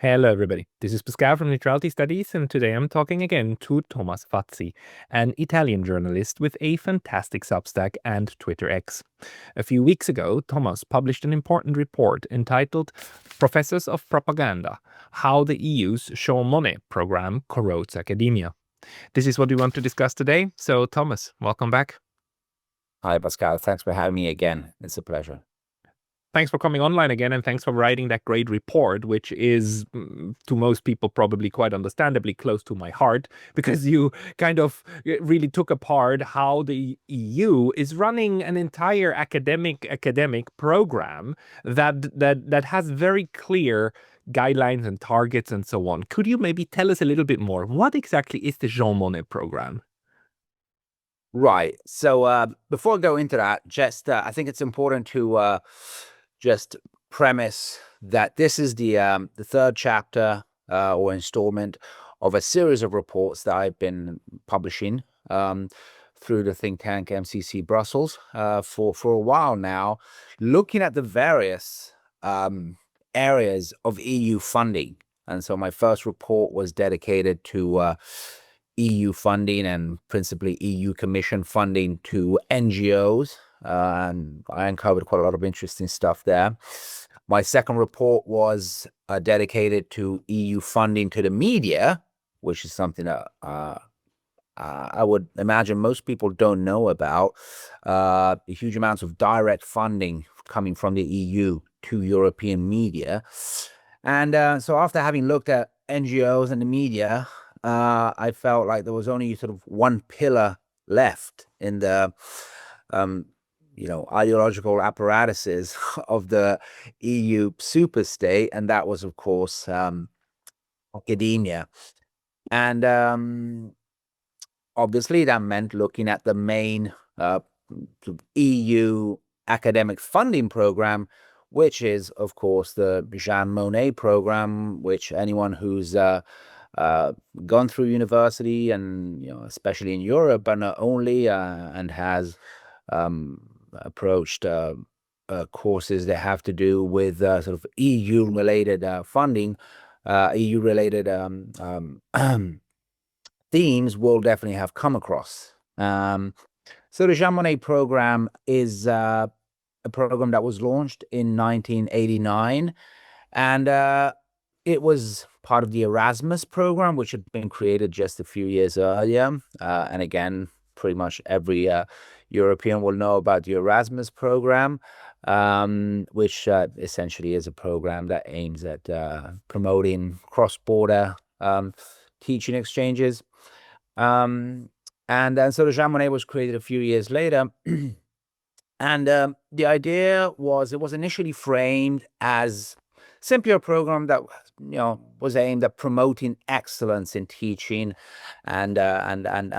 Hello, everybody. This is Pascal from Neutrality Studies, and today I'm talking again to Thomas Fazi, an Italian journalist with a fantastic Substack and Twitter X. A few weeks ago, Thomas published an important report entitled Professors of Propaganda: How the EU's Jean Monnet program corrodes academia. This is what we want to discuss today. So, Thomas, welcome back. Hi, Pascal. Thanks for having me again. It's a pleasure. Thanks for coming online again, and thanks for writing that great report, which is, to most people, probably quite understandably close to my heart, because you kind of really took apart how the EU is running an entire academic program that has very clear guidelines and targets and so on. Could you maybe tell us a little bit more? What exactly is the Jean Monnet program? Right. So before I go into that, I think it's important to just premise that this is the third chapter or installment of a series of reports that I've been publishing through the think tank MCC Brussels for a while now, looking at the various areas of EU funding. And so my first report was dedicated to EU funding and principally EU Commission funding to NGOs. And I uncovered quite a lot of interesting stuff there. My second report was dedicated to EU funding to the media, which is something that I would imagine most people don't know about. The huge amounts of direct funding coming from the EU to European media. And so after having looked at NGOs and the media, I felt like there was only sort of one pillar left in the ideological apparatuses of the EU superstate, and that was, of course, academia. And obviously that meant looking at the main EU academic funding program, which is, of course, the Jean Monnet program, which anyone who's gone through university, and especially in Europe, but not only, and has approached courses that have to do with sort of EU-related funding, EU-related themes, will definitely have come across. So the Jean Monnet program is a program that was launched in 1989, and it was part of the Erasmus program, which had been created just a few years earlier. And again, pretty much every European will know about the Erasmus program, which essentially is a program that aims at promoting cross-border teaching exchanges. And so the Jean Monnet was created a few years later. And the idea was, it was initially framed as simply a program that was aimed at promoting excellence in teaching and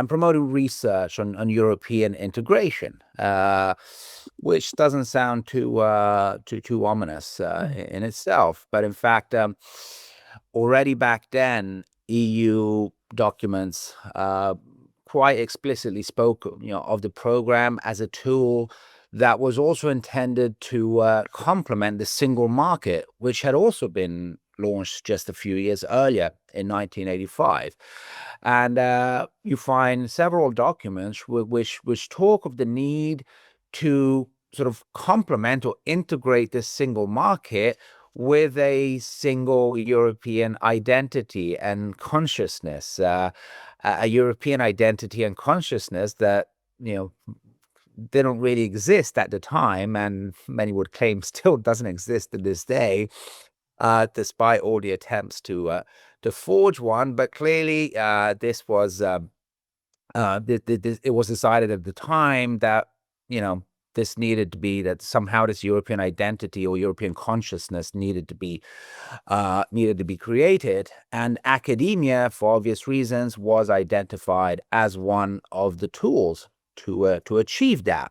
promoting research on European integration, which doesn't sound too ominous in itself. But in fact, already back then, EU documents quite explicitly spoke of the program as a tool that was also intended to complement the single market, which had also been launched just a few years earlier in 1985. And you find several documents which talk of the need to sort of complement or integrate this single market with a single European identity and consciousness, a European identity and consciousness that didn't really exist at the time, and many would claim still doesn't exist to this day, despite all the attempts to forge one. But clearly, this was it was decided at the time that this needed to be, that somehow this European identity or European consciousness needed to be created, and academia, for obvious reasons, was identified as one of the tools to achieve that,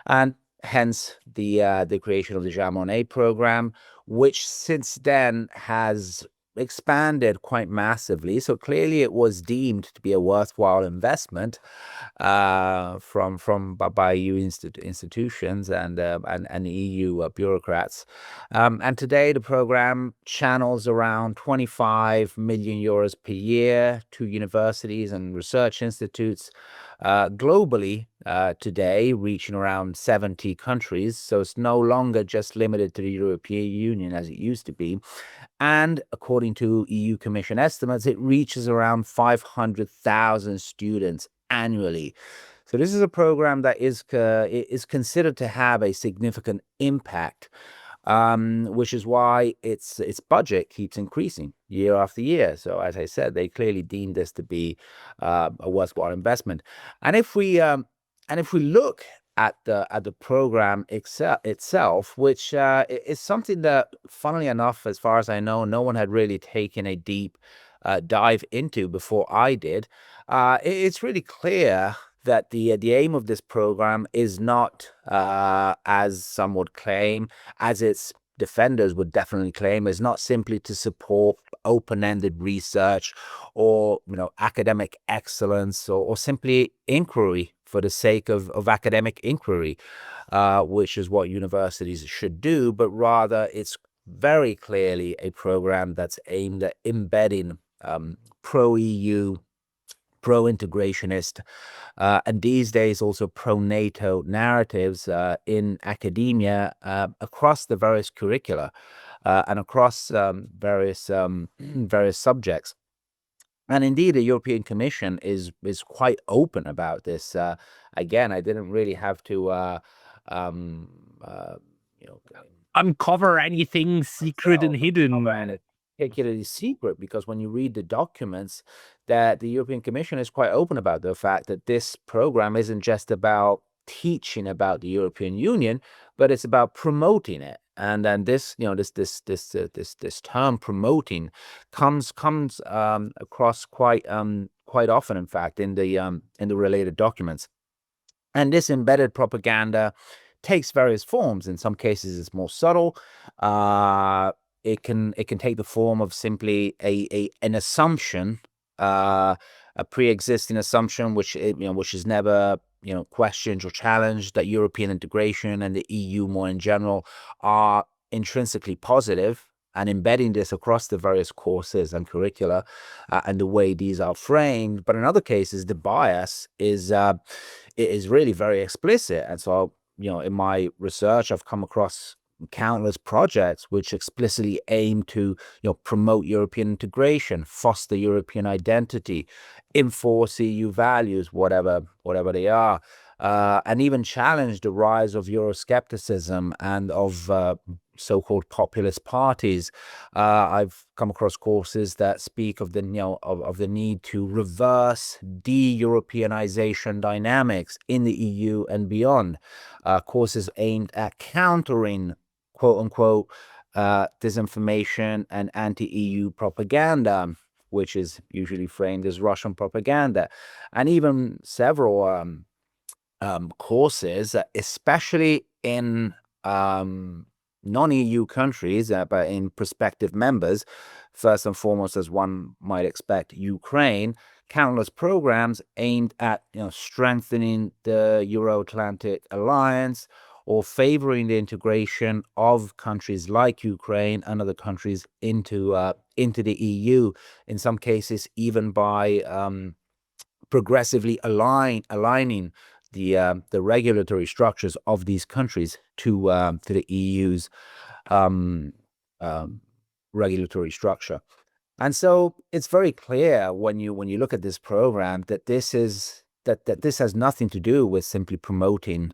and hence the creation of the Jean Monnet program, which since then has expanded quite massively. So clearly it was deemed to be a worthwhile investment by EU institutions and EU bureaucrats. And today the program channels around 25 million euros per year to universities and research institutes globally today, reaching around 70 countries. So it's no longer just limited to the European Union as it used to be. And according to EU Commission estimates, it reaches around 500,000 students annually. So this is a program that is considered to have a significant impact, which is why its budget keeps increasing year after year. So as I said, they clearly deem this to be a worthwhile investment. And if we look at the program itself, which is something that, funnily enough, as far as I know, no one had really taken a deep dive into before I did. It's really clear that the aim of this program is not, as some would claim, as its defenders would definitely claim, is not simply to support open-ended research or academic excellence or simply inquiry for the sake of academic inquiry, which is what universities should do, but rather it's very clearly a program that's aimed at embedding pro-EU, pro-integrationist, and these days also pro-NATO narratives in academia across the various curricula and across various subjects. And indeed, the European Commission is quite open about this. Again, I didn't really have to you know, uncover anything secret and hidden. And particularly secret, because when you read the documents, that the European Commission is quite open about the fact that this program isn't just about teaching about the European Union, but it's about promoting it. And then this term promoting comes across quite often, in fact, in the related documents. And this embedded propaganda takes various forms. In some cases, it's more subtle. It can take the form of simply an assumption, a pre-existing assumption, which is never questioned or challenged, that European integration and the EU more in general are intrinsically positive, and embedding this across the various courses and curricula and the way these are framed. But in other cases, the bias is really very explicit. And so, in my research, I've come across countless projects which explicitly aim to promote European integration, foster European identity, enforce EU values, whatever they are, and even challenge the rise of Euroscepticism and of so-called populist parties. I've come across courses that speak of the the need to reverse de-Europeanization dynamics in the EU and beyond. Courses aimed at countering quote-unquote disinformation and anti-EU propaganda, which is usually framed as Russian propaganda, and even several courses, especially in non-EU countries, but in prospective members, first and foremost, as one might expect, Ukraine. Countless programs aimed at strengthening the Euro-Atlantic alliance or favoring the integration of countries like Ukraine and other countries into the EU. In some cases, even by progressively aligning the regulatory structures of these countries to the EU's regulatory structure. And so it's very clear when you look at this program that this has nothing to do with simply promoting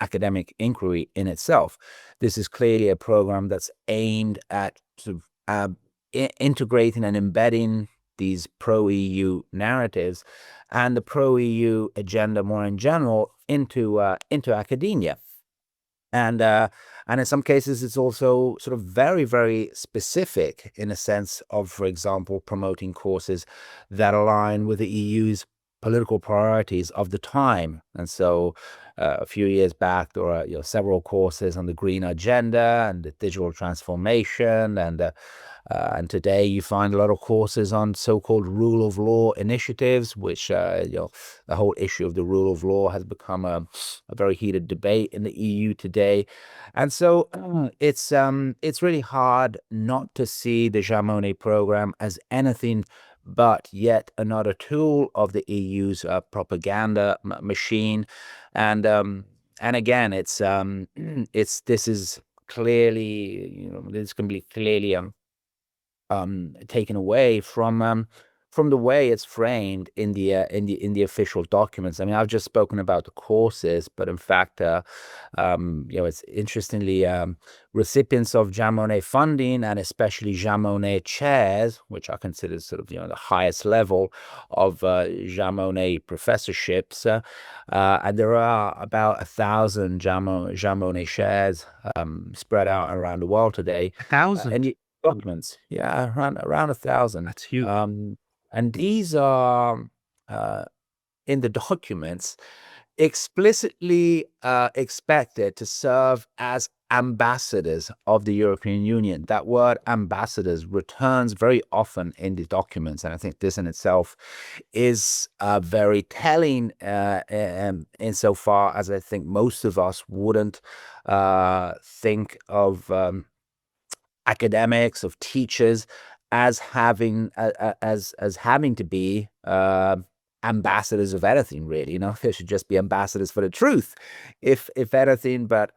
academic inquiry in itself. This is clearly a program that's aimed at sort of integrating and embedding these pro-EU narratives and the pro-EU agenda more in general into academia. And in some cases, it's also sort of very, very specific in a sense of, for example, promoting courses that align with the EU's political priorities of the time. And so a few years back, there were several courses on the green agenda and the digital transformation, and today you find a lot of courses on so-called rule of law initiatives, which the whole issue of the rule of law has become a very heated debate in the EU today. And so it's really hard not to see the Jean Monnet program as anything but yet another tool of the EU's propaganda machine. And again, this is clearly, this can be clearly taken away from the way it's framed in the official documents. I mean, I've just spoken about the courses, but in fact, it's interestingly recipients of Jean Monnet funding, and especially Jean Monnet chairs, which I consider sort of the highest level of Jean Monnet professorships, and there are about 1,000 Jean Monnet shares spread out around the world today. 1,000. And documents, yeah, around 1,000. That's huge. And these are in the documents explicitly expected to serve as ambassadors of the European Union. That word ambassadors returns very often in the documents, and I think this in itself is very telling insofar as I think most of us wouldn't think of academics, of teachers, as having to be ambassadors of anything, really. They should just be ambassadors for the truth, if anything. But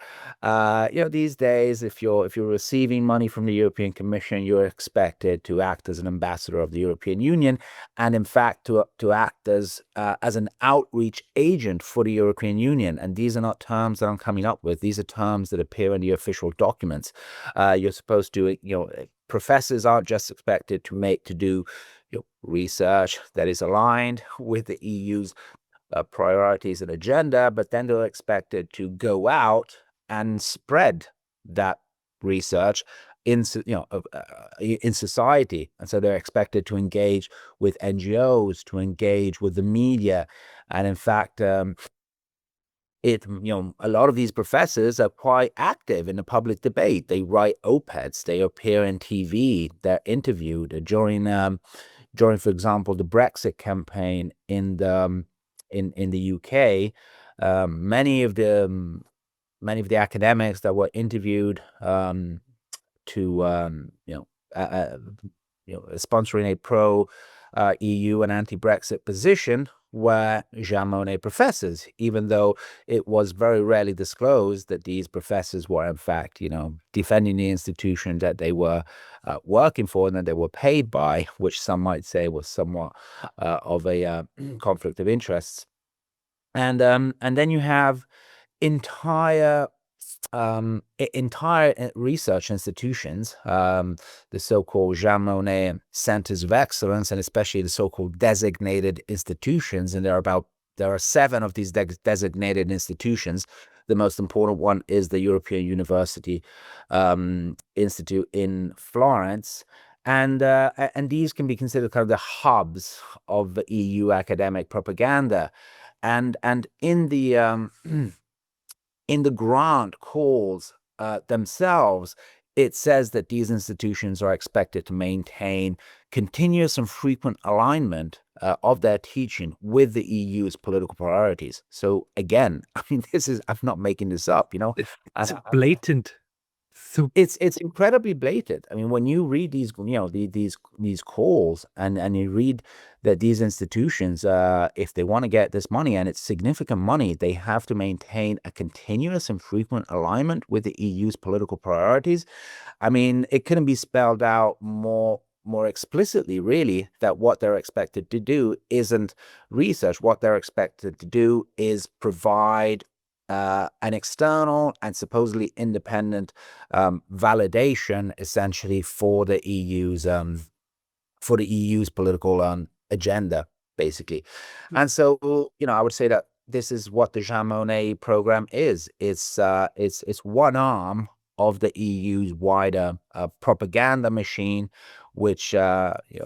these days, if you're receiving money from the European Commission, you're expected to act as an ambassador of the European Union, and in fact to act as an outreach agent for the European Union. And these are not terms that I'm coming up with; these are terms that appear in the official documents. You're supposed to, professors aren't just expected to do research that is aligned with the EU's priorities and agenda, but then they're expected to go out and spread that research in society. And so they're expected to engage with NGOs, to engage with the media, and in fact, a lot of these professors are quite active in the public debate. They write op-eds, they appear in TV, they're interviewed during, for example, the Brexit campaign in the UK. Many of the academics that were interviewed sponsoring a pro EU and anti-Brexit position were Jean Monnet professors, even though it was very rarely disclosed that these professors were in fact, defending the institution that they were working for and that they were paid by, which some might say was somewhat of a conflict of interests. And then you have entire research institutions, the so-called Jean Monnet Centers of Excellence, and especially the so-called designated institutions. And there are 7 of these designated institutions. The most important one is the European University Institute in Florence. And these can be considered kind of the hubs of the EU academic propaganda. And in the grant calls themselves, it says that these institutions are expected to maintain continuous and frequent alignment of their teaching with the EU's political priorities. So again, I mean, I'm not making this up, It's blatant. So it's incredibly blatant. I mean, when you read these, these calls, and you read that these institutions, if they want to get this money, and it's significant money, they have to maintain a continuous and frequent alignment with the EU's political priorities. I mean, it couldn't be spelled out more explicitly, really, that what they're expected to do isn't research. What they're expected to do is provide an external and supposedly independent validation, essentially, for the EU's political agenda, basically. And so, I would say that this is what the Jean Monnet program is. It's one arm of the EU's wider propaganda machine, which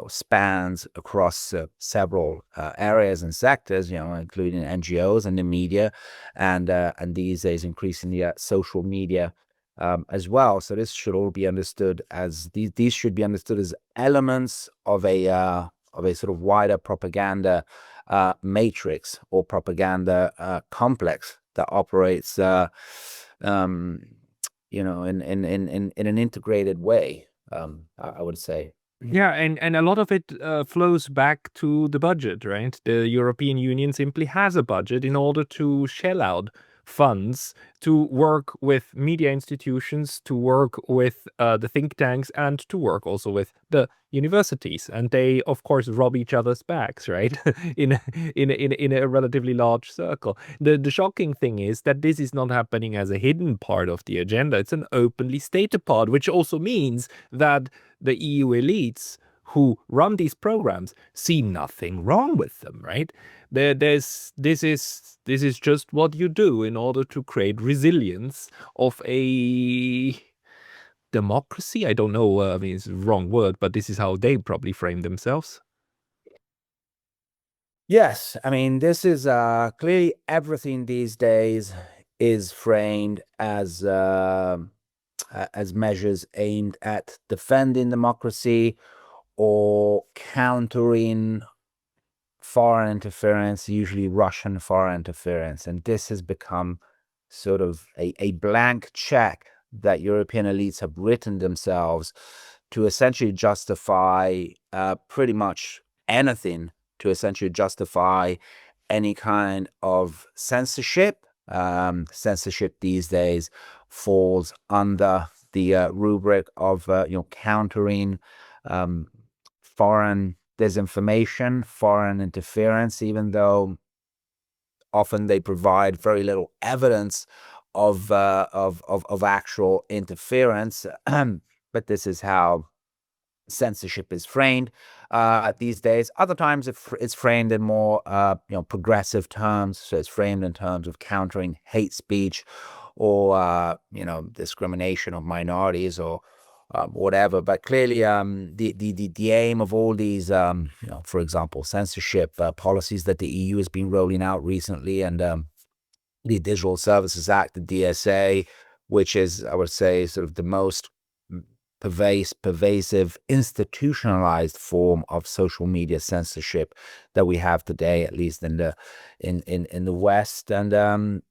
spans across several areas and sectors, including NGOs and the media, and these days increasingly social media as well. So this should all be understood as these should be understood as elements of a sort of wider propaganda matrix or propaganda complex that operates in an integrated way, I would say. Yeah, and a lot of it flows back to the budget, right? The European Union simply has a budget in order to shell out funds to work with media institutions, to work with the think tanks, and to work also with the universities. And they, of course, rob each other's backs, right? In a relatively large circle. The shocking thing is that this is not happening as a hidden part of the agenda. It's an openly stated part, which also means that the EU elites who run these programs see nothing wrong with them, right? This is just what you do in order to create resilience of a democracy. I don't know. I mean, it's the wrong word, but this is how they probably frame themselves. Yes, I mean, this is clearly everything these days is framed as measures aimed at defending democracy or countering foreign interference, usually Russian foreign interference. And this has become sort of a blank check that European elites have written themselves to essentially justify pretty much anything, to essentially justify any kind of censorship. Censorship these days falls under the rubric of countering foreign disinformation, foreign interference, even though often they provide very little evidence of actual interference. But this is how censorship is framed these days. Other times it's framed in more progressive terms. So it's framed in terms of countering hate speech or discrimination of minorities or whatever. But clearly, the aim of all these, for example, censorship policies that the EU has been rolling out recently, and the Digital Services Act, the DSA, which is, I would say, sort of the most pervasive, institutionalized form of social media censorship that we have today, at least in the West. And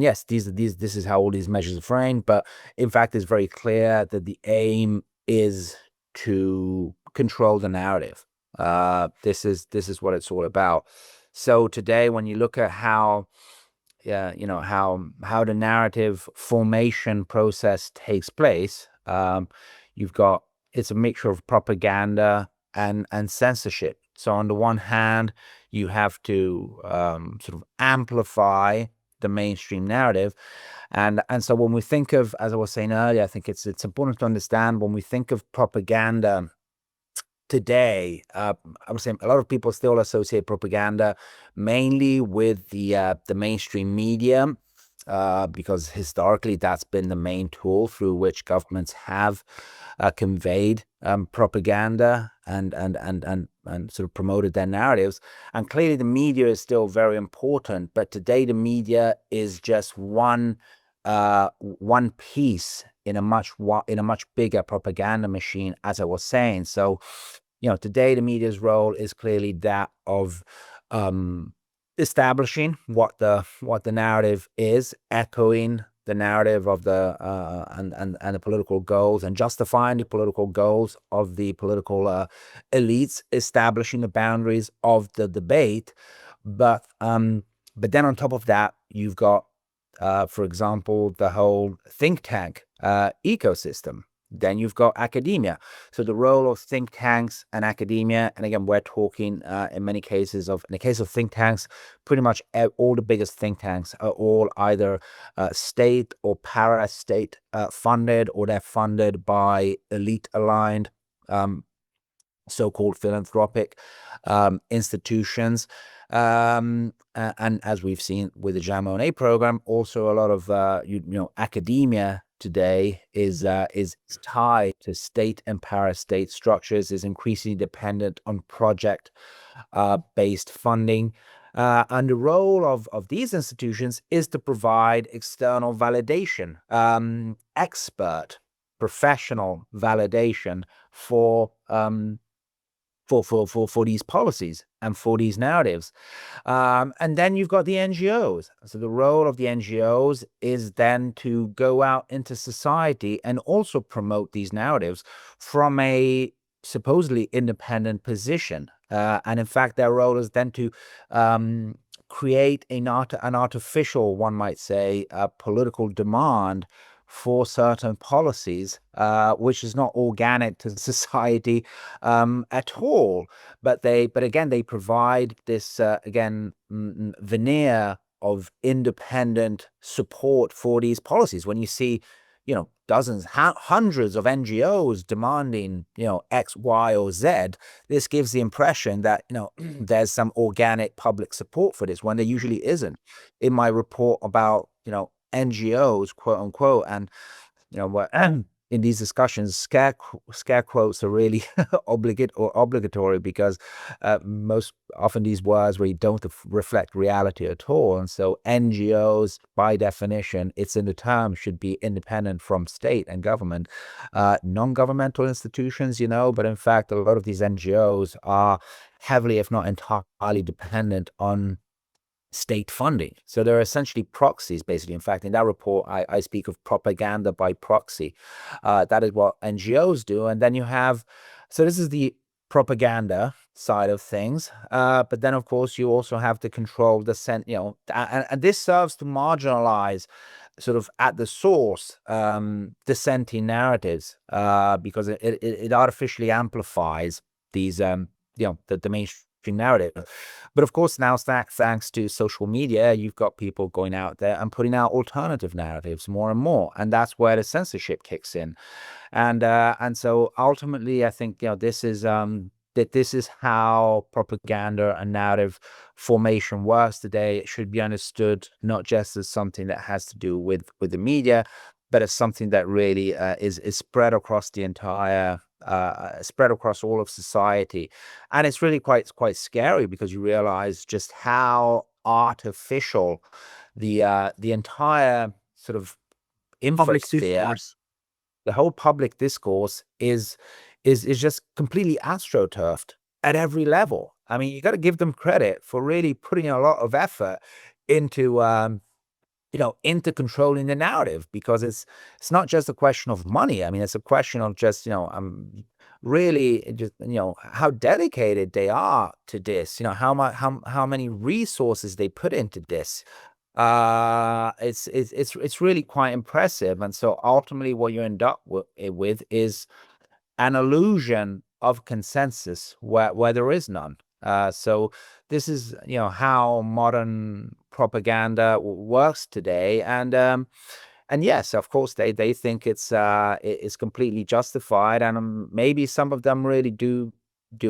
yes, this is how all these measures are framed. But in fact, it's very clear that the aim is to control the narrative. This is what it's all about. So today, when you look at how the narrative formation process takes place, it's a mixture of propaganda and censorship. So on the one hand, you have to sort of amplify the mainstream narrative, and so when we think of, as I was saying earlier, I think it's important to understand when we think of propaganda today, I would say a lot of people still associate propaganda mainly with the mainstream media, because historically that's been the main tool through which governments have conveyed propaganda and sort of promoted their narratives. And clearly the media is still very important, but today the media is just one piece in a much bigger propaganda machine, as I was saying. So today the media's role is clearly that of establishing what the narrative is, echoing the narrative of the and the political goals, and justifying the political goals of the political elites, establishing the boundaries of the debate. But then on top of that, you've got, for example, the whole think tank ecosystem. Then you've got academia. So the role of think tanks and academia, and again, we're talking in many cases in the case of think tanks, pretty much all the biggest think tanks are all either state or para-state funded, or they're funded by elite-aligned so-called philanthropic institutions. And as we've seen with the Monnet program, also a lot of academia today is tied to state and parastate structures, is increasingly dependent on project based funding. And the role of these institutions is to provide external validation, expert, professional validation for these policies and for these narratives. And then you've got the NGOs. So the role of the NGOs is then to go out into society and also promote these narratives from a supposedly independent position. And in fact, their role is then to create an artificial, one might say, political demand for certain policies, which is not organic to society at all. But again, they provide this veneer of independent support for these policies. When you see, dozens, hundreds of NGOs demanding, X, Y, or Z, this gives the impression that, there's some organic public support for this when there usually isn't. In my report about, NGOs, quote unquote, and, in these discussions, scare quotes are really obligatory because most often these words really don't reflect reality at all. And so NGOs, by definition, it's in the term, should be independent from state and government, non-governmental institutions, but in fact, a lot of these NGOs are heavily, if not entirely, dependent on state funding. So they're essentially proxies, basically. In fact, in that report, I speak of propaganda by proxy. That is what NGOs do. And then you have, so this is the propaganda side of things. But then, of course, you also have to control the and this serves to marginalize sort of at the source dissenting narratives because it artificially amplifies these, the mainstream narrative. But of course, now thanks to social media, you've got people going out there and putting out alternative narratives more and more, and that's where the censorship kicks in. And so ultimately, I think this is this is how propaganda and narrative formation works today. It should be understood not just as something that has to do with the media, but as something that really is spread across the entire spread across all of society. And it's really quite scary because you realize just how artificial the entire sort of infosphere, the whole public discourse is just completely astroturfed at every level. I mean, you got to give them credit for really putting a lot of effort into into controlling the narrative, because it's not just a question of money. I mean, it's a question of just really just how dedicated they are to this. How many resources they put into this. It's really quite impressive. And so ultimately, what you end up with is an illusion of consensus where there is none. So this is how modern propaganda works today, and yes, of course, they think it's completely justified, and maybe some of them really do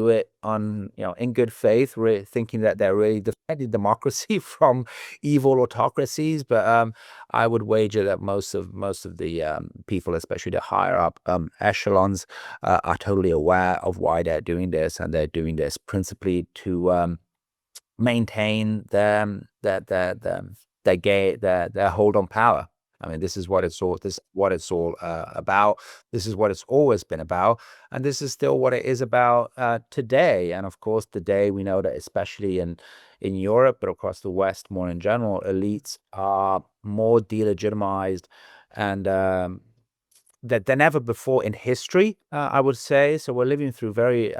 it on in good faith, really thinking that they're really defending democracy from evil autocracies. But I would wager that most of the people, especially the higher up echelons, are totally aware of why they're doing this, and they're doing this principally to maintain their hold on power. I mean, this is what it's all about. This is what it's always been about, and this is still what it is about today. And of course, today we know that, especially in Europe, but across the West more in general, elites are more delegitimized and than ever before in history, I would say. So we're living through very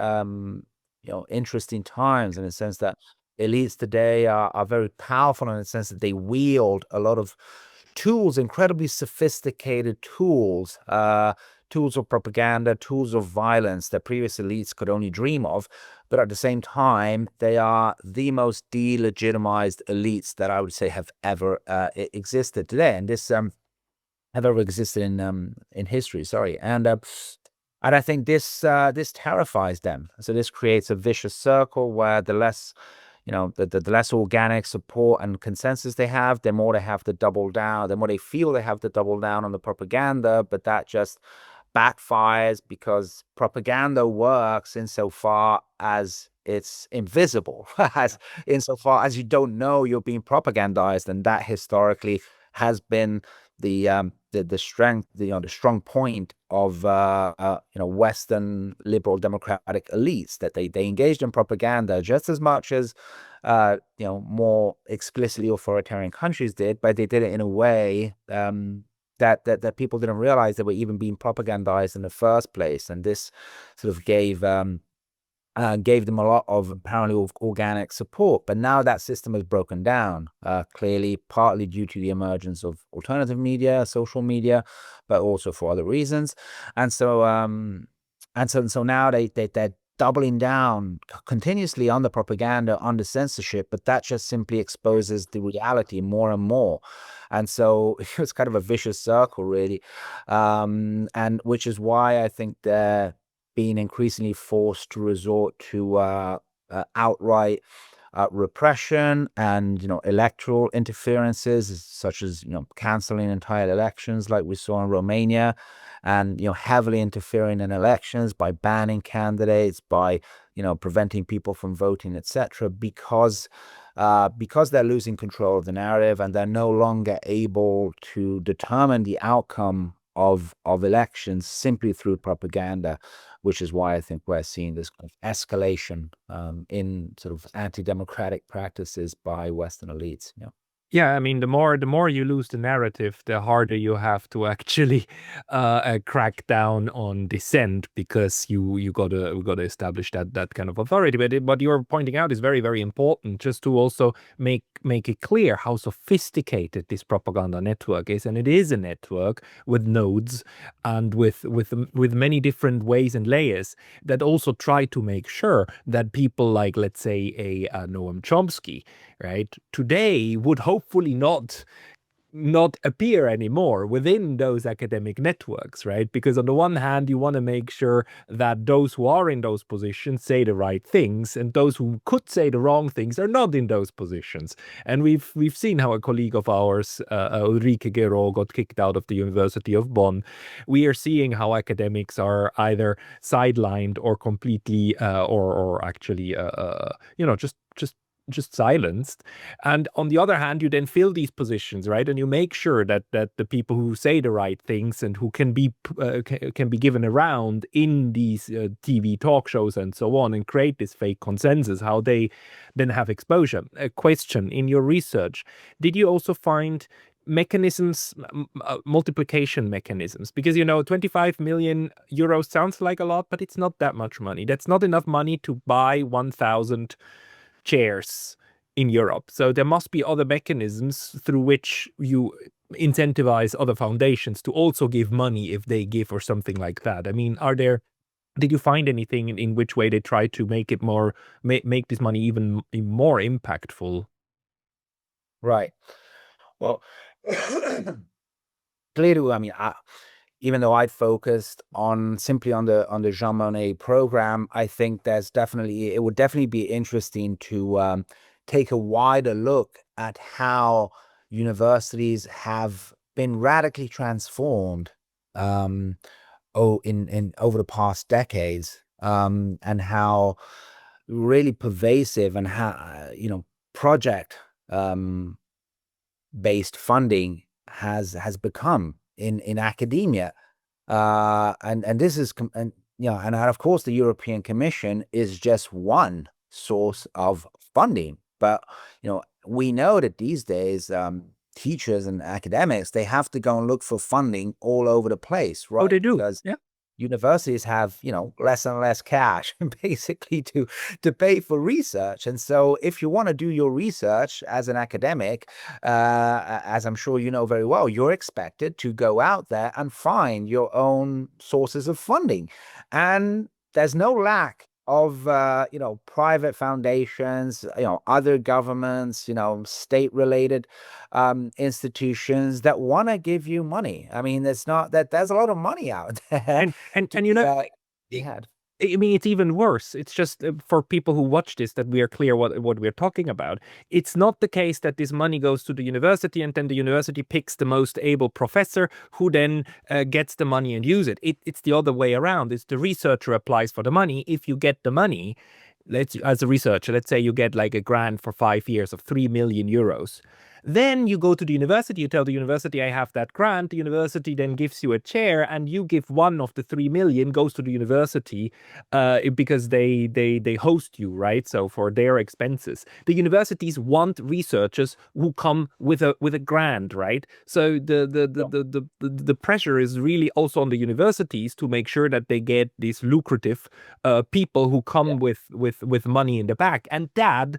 interesting times, in the sense that elites today are very powerful, in the sense that they wield a lot of tools, incredibly sophisticated tools, tools of propaganda, tools of violence that previous elites could only dream of. But at the same time, they are the most delegitimized elites that I would say have ever existed today, and this have ever existed in history. Sorry, and I think this terrifies them. So this creates a vicious circle where the less the less organic support and consensus they have, the more they have to double down, the more they feel they have to double down on the propaganda, but that just backfires because propaganda works insofar as it's invisible, as insofar as you don't know you're being propagandized, and that historically has been the strength, the strong point of Western liberal democratic elites, that they engaged in propaganda just as much as more explicitly authoritarian countries did, but they did it in a way that people didn't realize they were even being propagandized in the first place, and this sort of gave them a lot of apparently organic support. But now that system has broken down, clearly partly due to the emergence of alternative media, social media, but also for other reasons. And so now they're doubling down continuously on the propaganda, on the censorship, but that just simply exposes the reality more and more. And so it's kind of a vicious circle, really, and which is why I think they're being increasingly forced to resort to outright repression and electoral interferences, such as canceling entire elections, like we saw in Romania, and heavily interfering in elections by banning candidates, by preventing people from voting, etc., because they're losing control of the narrative, and they're no longer able to determine the outcome of elections simply through propaganda, which is why I think we're seeing this kind of escalation in sort of anti-democratic practices by Western elites. Yeah, I mean, the more you lose the narrative, the harder you have to actually crack down on dissent, because you gotta establish that kind of authority. But what you're pointing out is very, very important, just to also make it clear how sophisticated this propaganda network is, and it is a network with nodes and with many different ways and layers that also try to make sure that people like, let's say, a Noam Chomsky, right, today would hopefully not appear anymore within those academic networks, right? Because on the one hand, you want to make sure that those who are in those positions say the right things, and those who could say the wrong things are not in those positions. And we've seen how a colleague of ours, Ulrike Gero, got kicked out of the University of Bonn. We are seeing how academics are either sidelined or completely, or actually, just silenced. And on the other hand, you then fill these positions, right? And you make sure that the people who say the right things and who can be given around in these TV talk shows and so on, and create this fake consensus, how they then have exposure. A question: in your research, did you also find mechanisms, multiplication mechanisms? Because 25 million euros sounds like a lot, but it's not that much money. That's not enough money to buy 1,000 chairs in Europe. So there must be other mechanisms through which you incentivize other foundations to also give money if they give, or something like that. I mean, did you find anything in which way they try to make it more, make this money even more impactful? Right. Well, clearly, I mean, even though I focused simply on the Jean Monnet program, I think it would definitely be interesting to take a wider look at how universities have been radically transformed in over the past decades, and how really pervasive and how project based funding has become in academia, and this is and of course the European Commission is just one source of funding, but we know that these days teachers and academics, they have to go and look for funding all over the place, right? Oh, they do. Because Yeah. universities have less and less cash basically to pay for research. And so if you want to do your research as an academic, as I'm sure you know very well, you're expected to go out there and find your own sources of funding. And there's no lack of private foundations, other governments, state related institutions that want to give you money. I mean, it's not that there's a lot of money out there And to you know, be had. I mean, it's even worse. It's just for people who watch this that we are clear what we're talking about. It's not the case that this money goes to the university and then the university picks the most able professor who then gets the money and use it. It's the other way around. It's the researcher applies for the money. If you get the money, as a researcher, let's say you get like a grant for 5 years of 3 million euros. Then you go to the university, you tell the university, I have that grant. The university then gives you a chair and you give one of the 3 million goes to the university because they host you, right? So for their expenses. The universities want researchers who come with a grant, right? So the pressure is really also on the universities to make sure that they get these lucrative people who come with money in the back. And that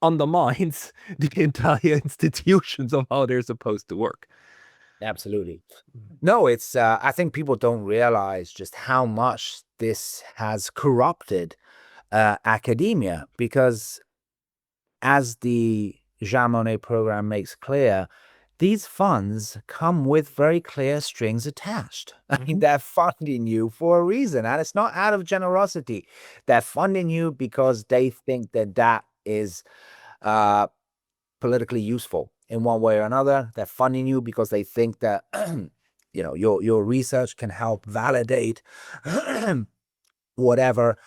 undermines the entire institutions of how they're supposed to work. Absolutely. No, it's I think people don't realize just how much this has corrupted academia, because as the Jean Monnet program makes clear, these funds come with very clear strings attached. I mean, they're funding you for a reason, and it's not out of generosity. They're funding you because they think that that is politically useful in one way or another. They're funding you because they think that your research can help validate whatever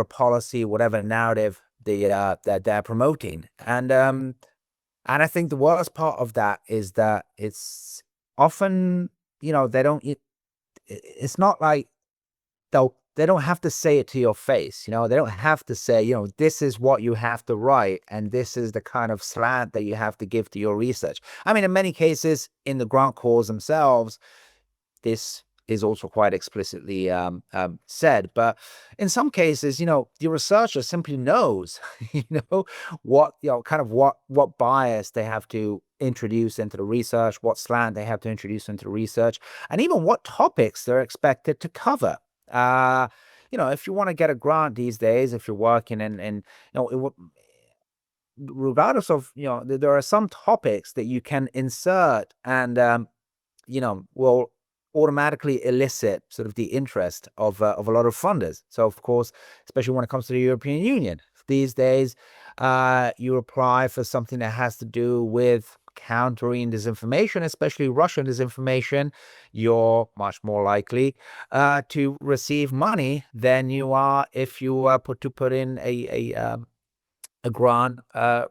policy, whatever narrative that they're promoting. And I think the worst part of that is that it's often, they don't. It's not like they don't have to say it to your face. They don't have to say, this is what you have to write and this is the kind of slant that you have to give to your research. I mean, in many cases, in the grant calls themselves, this is also quite explicitly said. But in some cases, the researcher simply knows, what, what bias they have to introduce into the research, what slant they have to introduce into the research, and even what topics they're expected to cover. If you want to get a grant these days, if you're working in regardless of, there are some topics that you can insert and, will automatically elicit sort of the interest of a lot of funders. So, of course, especially when it comes to the European Union, these days, you apply for something that has to do with countering disinformation, especially Russian disinformation, you're much more likely to receive money than you are if you put in a grant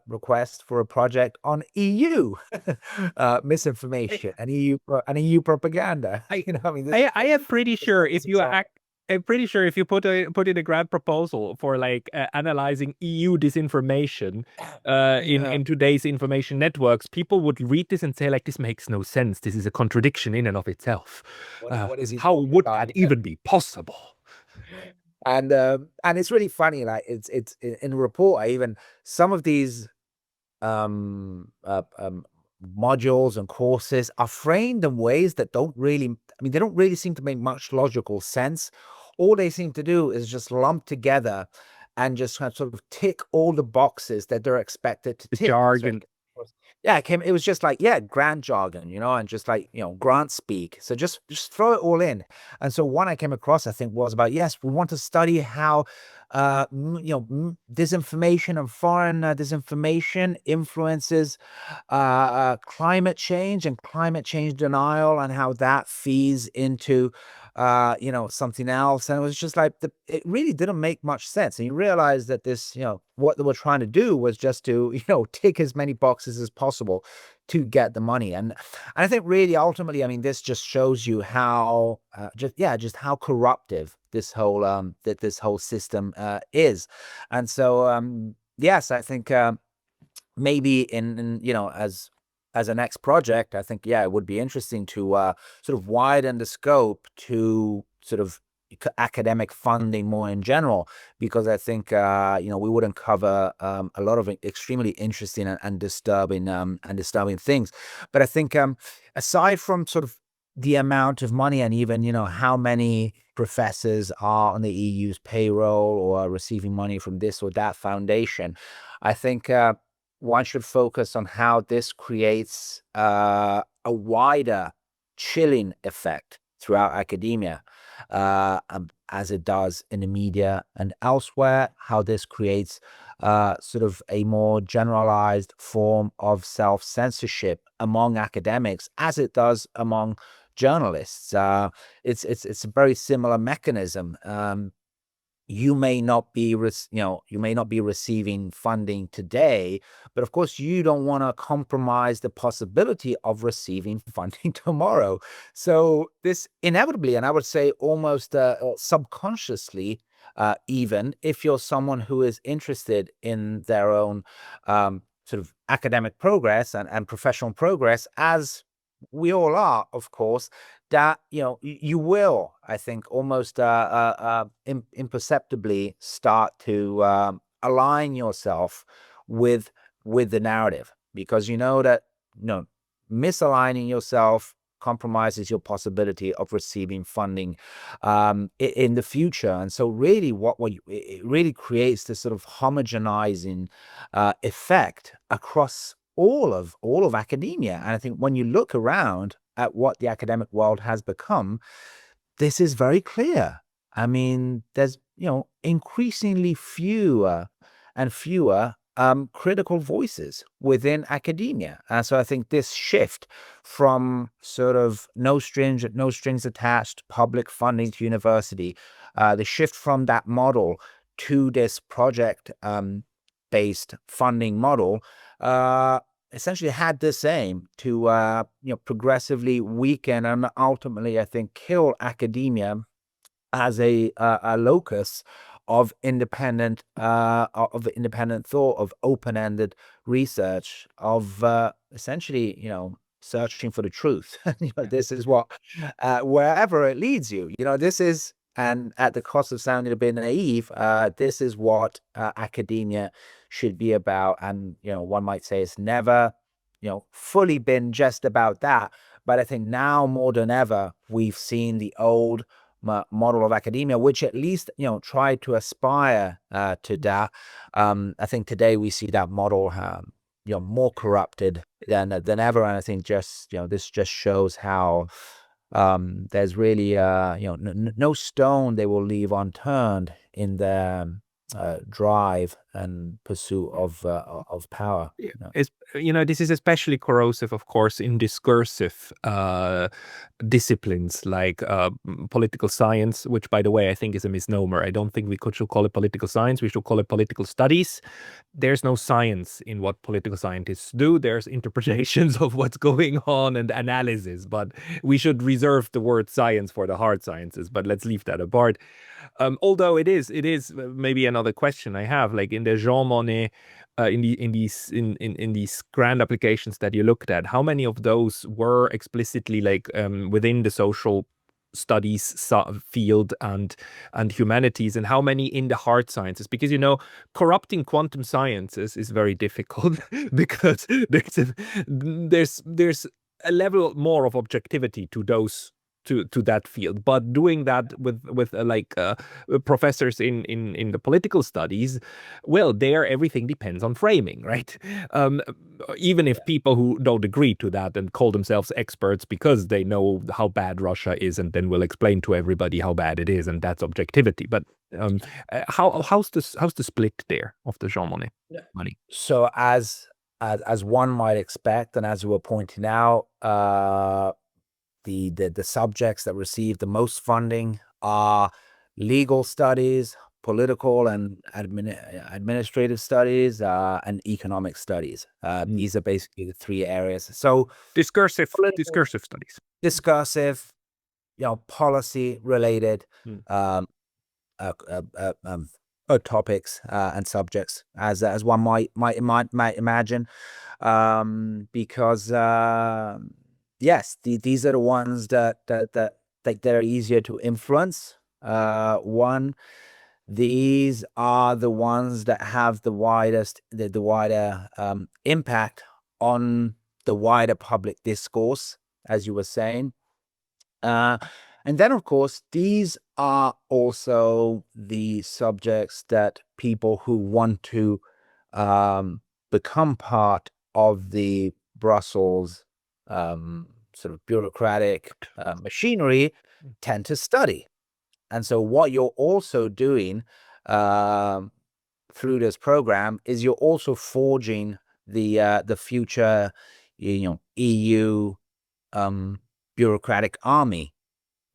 request for a project on EU misinformation and EU propaganda. I mean, I am pretty sure if you I'm pretty sure if you put in a grant proposal for like analyzing EU disinformation in today's information networks, people would read this and say like, this makes no sense. This is a contradiction in and of itself. What is he how talking would about? that even be possible? And it's really funny. Like it's in the report, I even some of these modules and courses are framed in ways that they don't really seem to make much logical sense. All they seem to do is just lump together and just kind of sort of tick all the boxes that they're expected to tick. Jargon. Yeah, it was just like, grant jargon, and just like, grant speak. So just throw it all in. And so one I came across, I think, was about, yes, we want to study how, disinformation and foreign disinformation influences climate change and climate change denial, and how that feeds into something else. And it was just like it really didn't make much sense. And you realize that this, what they were trying to do was just to, tick as many boxes as possible to get the money. And I think really ultimately, I mean, this just shows you how just how corruptive this whole system is. And so yes, I think maybe in as a next project, I think, it would be interesting to sort of widen the scope to sort of academic funding more in general, because I think we wouldn't cover a lot of extremely interesting and disturbing things. But I think aside from sort of the amount of money and even how many professors are on the EU's payroll or are receiving money from this or that foundation, I think one should focus on how this creates a wider chilling effect throughout academia, as it does in the media and elsewhere, how this creates sort of a more generalized form of self-censorship among academics, as it does among journalists. It's a very similar mechanism. You may not be receiving funding today, but of course you don't want to compromise the possibility of receiving funding tomorrow. So this inevitably, and I would say almost subconsciously, even if you're someone who is interested in their own sort of academic progress and professional progress, as we all are, of course, that you will, I think, almost imperceptibly start to align yourself with the narrative, because you know that misaligning yourself compromises your possibility of receiving funding in the future. And so really it really creates this sort of homogenizing effect across all of academia. And I think when you look around at what the academic world has become, this is very clear. I mean, there's increasingly fewer and fewer critical voices within academia. And so I think this shift from sort of no strings attached public funding to university, the shift from that model to this project based funding model, essentially had this aim to progressively weaken and ultimately, I think, kill academia as a locus of independent thought, of open-ended research, of essentially searching for the truth. This is what wherever it leads you. This is, and at the cost of sounding a bit naive, this is what academia should be about. And one might say it's never fully been just about that, but I think now more than ever we've seen the old model of academia, which at least tried to aspire to that. I think today we see that model more corrupted than ever, and I think this just shows how there's really no stone they will leave unturned in their drive and pursuit of power. This is especially corrosive, of course, in discursive disciplines like political science, which, by the way, I think is a misnomer. I don't think we should call it political science. We should call it political studies. There's no science in what political scientists do. There's interpretations of what's going on and analysis, but we should reserve the word science for the hard sciences. But let's leave that apart. Although it is maybe another question I have, like in the Jean Monnet, in these grand applications that you looked at, how many of those were explicitly like within the social studies field and humanities, and how many in the hard sciences? Because corrupting quantum sciences is very difficult because there's a level more of objectivity to those to that field, but doing that with professors in the political studies, well, there everything depends on framing, right? Even if people who don't agree to that and call themselves experts because they know how bad Russia is, and then will explain to everybody how bad it is, and that's objectivity. But how's the split there of the Jean Monnet money? So as one might expect, and as you were pointing out, the subjects that receive the most funding are legal studies, political and administrative studies, and economic studies. These are basically the three areas. So discursive studies, discursive, policy related topics and subjects, as one might imagine, because yes, these are the ones that they're easier to influence. These are the ones that have the wider impact on the wider public discourse, as you were saying. And then, of course, these are also the subjects that people who want to become part of the Brussels sort of bureaucratic machinery tend to study. And so what you're also doing through this program is you're also forging the future, EU bureaucratic army,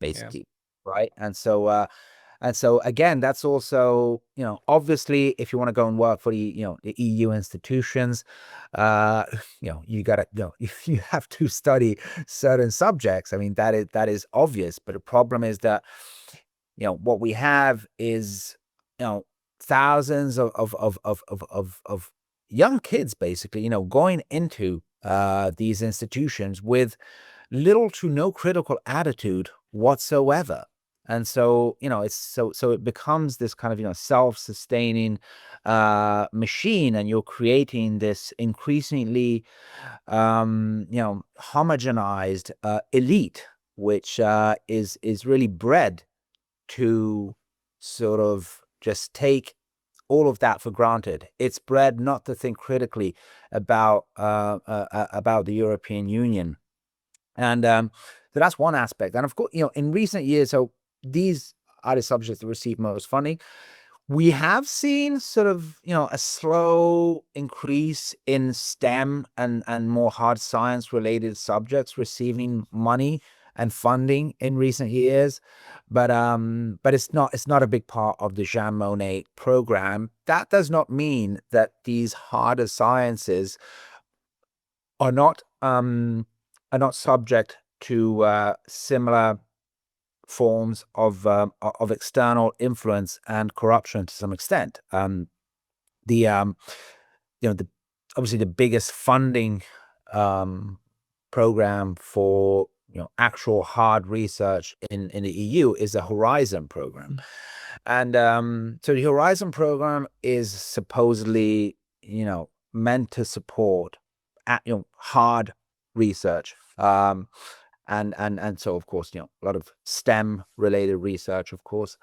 Yeah. basically, right? And so again, that's also, obviously, if you want to go and work for the EU institutions, uh, you gotta, if you have to study certain subjects, I mean, that is obvious. But the problem is that, what we have is, thousands of young kids, basically, going into these institutions with little to no critical attitude whatsoever. And so, so it becomes this kind of, self-sustaining machine, and you're creating this increasingly homogenized elite, which is really bred to sort of just take all of that for granted. It's bred not to think critically about the European Union. And so that's one aspect. And of course, in recent years, so these are the subjects that receive most funding. We have seen sort of, a slow increase in STEM and more hard science related subjects receiving money and funding in recent years. But it's not a big part of the Jean Monnet program. That does not mean that these harder sciences are not subject to similar forms of external influence and corruption to some extent. The the obviously the biggest funding program for actual hard research in the EU is the Horizon program. And so the Horizon program is supposedly meant to support hard research, and so of course a lot of STEM related research, of course.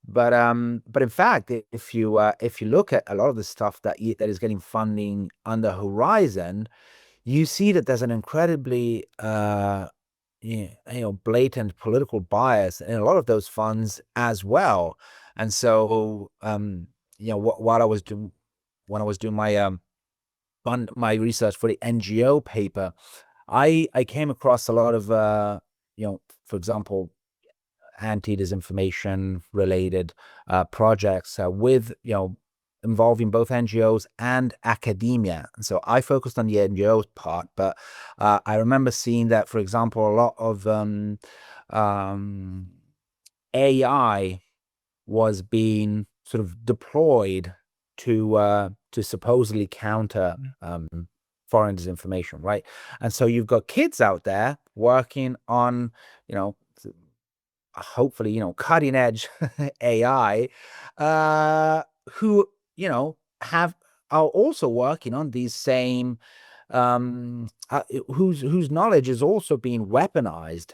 But in fact, if you look at a lot of the stuff that is getting funding under Horizon, you see that there's an incredibly blatant political bias in a lot of those funds as well. And so while I was doing when I was doing my research for the NGO paper, I came across a lot of for example, anti-disinformation related projects with involving both NGOs and academia. And so I focused on the NGO part, but I remember seeing that, for example, a lot of AI was being sort of deployed to supposedly counter foreign disinformation, right? And so you've got kids out there working on, hopefully, cutting edge AI, who, have are also working on these same, whose knowledge is also being weaponized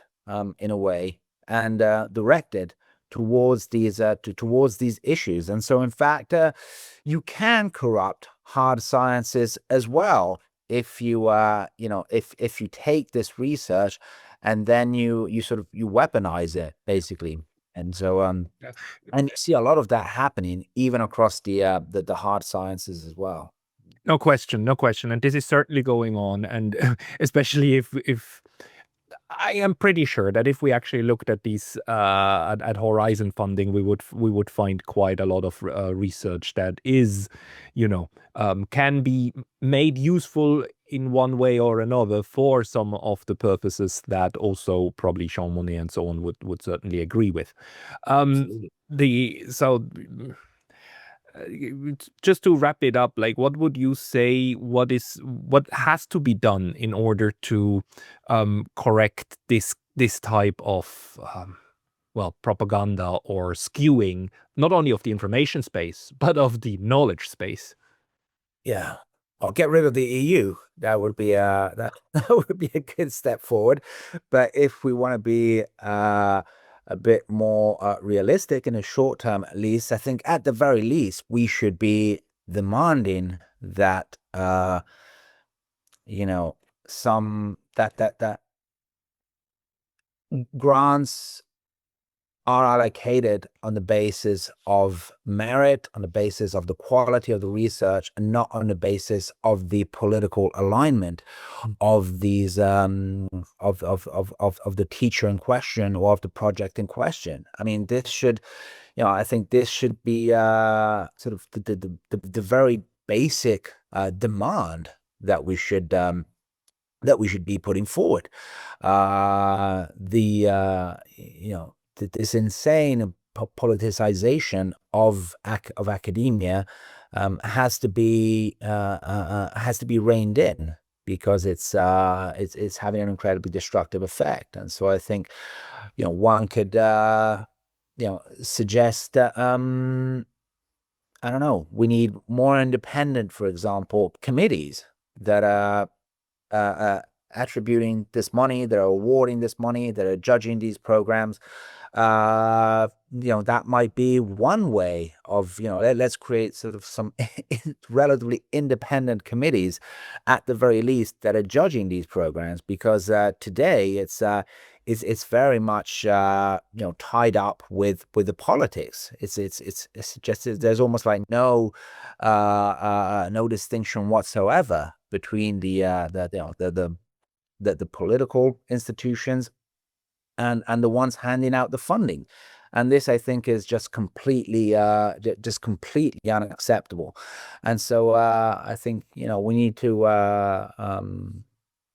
in a way, and directed towards these issues. And so, in fact, you can corrupt hard sciences as well if if you take this research and then you sort of weaponize it, basically. And so Yeah. and you see a lot of that happening even across the hard sciences as well. No question, no question. And this is certainly going on. And especially if I am pretty sure that if we actually looked at these at Horizon funding, we would find quite a lot of research that is, can be made useful in one way or another for some of the purposes that also probably Jean Monnet and so on would certainly agree with. Um, Absolutely. the so just to wrap it up, like what would you say, what has to be done in order to correct this type of well, propaganda or skewing, not only of the information space but of the knowledge space? Yeah. I'll get rid of the EU. That would be that would be a good step forward. But if we want to be a bit more realistic in the short term, at least, I think at the very least we should be demanding that you know some that grants are allocated on the basis of merit, on the basis of the quality of the research, and not on the basis of the political alignment of these of the teacher in question or of the project in question. I mean, this should, I think this should be sort of the very basic demand that we should be putting forward. This insane politicization of academia has to be reined in, because it's having an incredibly destructive effect. And so I think one could suggest that I don't know, we need more independent, for example, committees that are attributing this money, that are awarding this money, that are judging these programs. That might be one way of, let's create sort of some relatively independent committees, at the very least, that are judging these programs, because today it's very much tied up with the politics. It's just, there's almost like no distinction whatsoever between the political institutions and the ones handing out the funding. And this, I think, is just completely unacceptable. And so I think we need to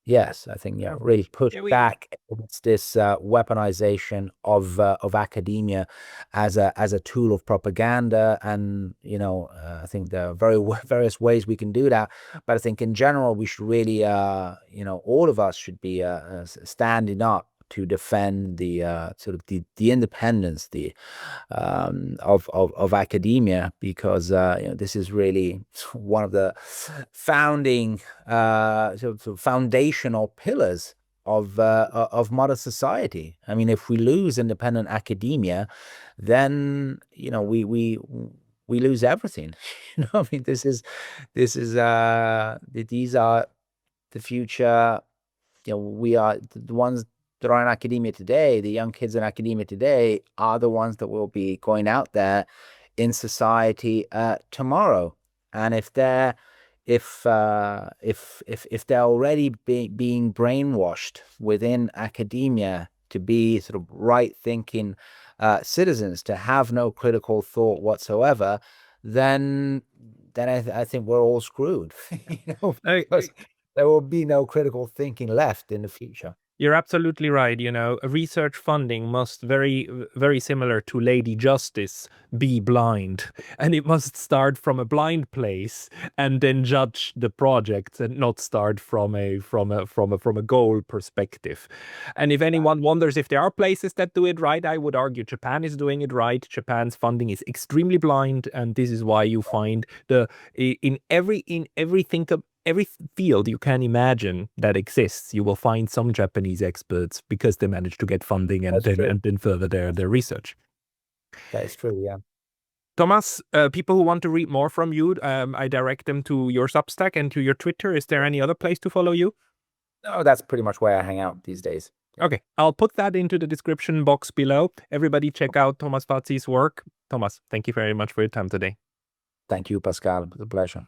yes, I think really push back against this weaponization of academia as a tool of propaganda. And I think there are various ways we can do that. But I think in general we should really all of us should be standing up to defend the sort of the independence of academia, because this is really one of the founding sort of foundational pillars of modern society. I mean, if we lose independent academia, then we lose everything. I mean, these are the future. We are the ones that are in academia today. The young kids in academia today are the ones that will be going out there in society tomorrow. And if they're already being brainwashed within academia to be sort of right-thinking citizens, to have no critical thought whatsoever, then I think we're all screwed. Because there will be no critical thinking left in the future. You're absolutely right. Research funding must very similar to Lady Justice be blind, and it must start from a blind place and then judge the projects, and not start from a goal perspective. And if anyone wonders if there are places that do it right, I would argue Japan is doing it right. Japan's funding is extremely blind, and this is why you find in every field you can imagine that exists, you will find some Japanese experts, because they managed to get funding and then further their research. That is true, yeah. Thomas, people who want to read more from you, I direct them to your Substack and to your Twitter. Is there any other place to follow you? No, that's pretty much where I hang out these days. Okay, I'll put that into the description box below. Everybody check out Thomas Fazi's work. Thomas, thank you very much for your time today. Thank you, Pascal. It was a pleasure.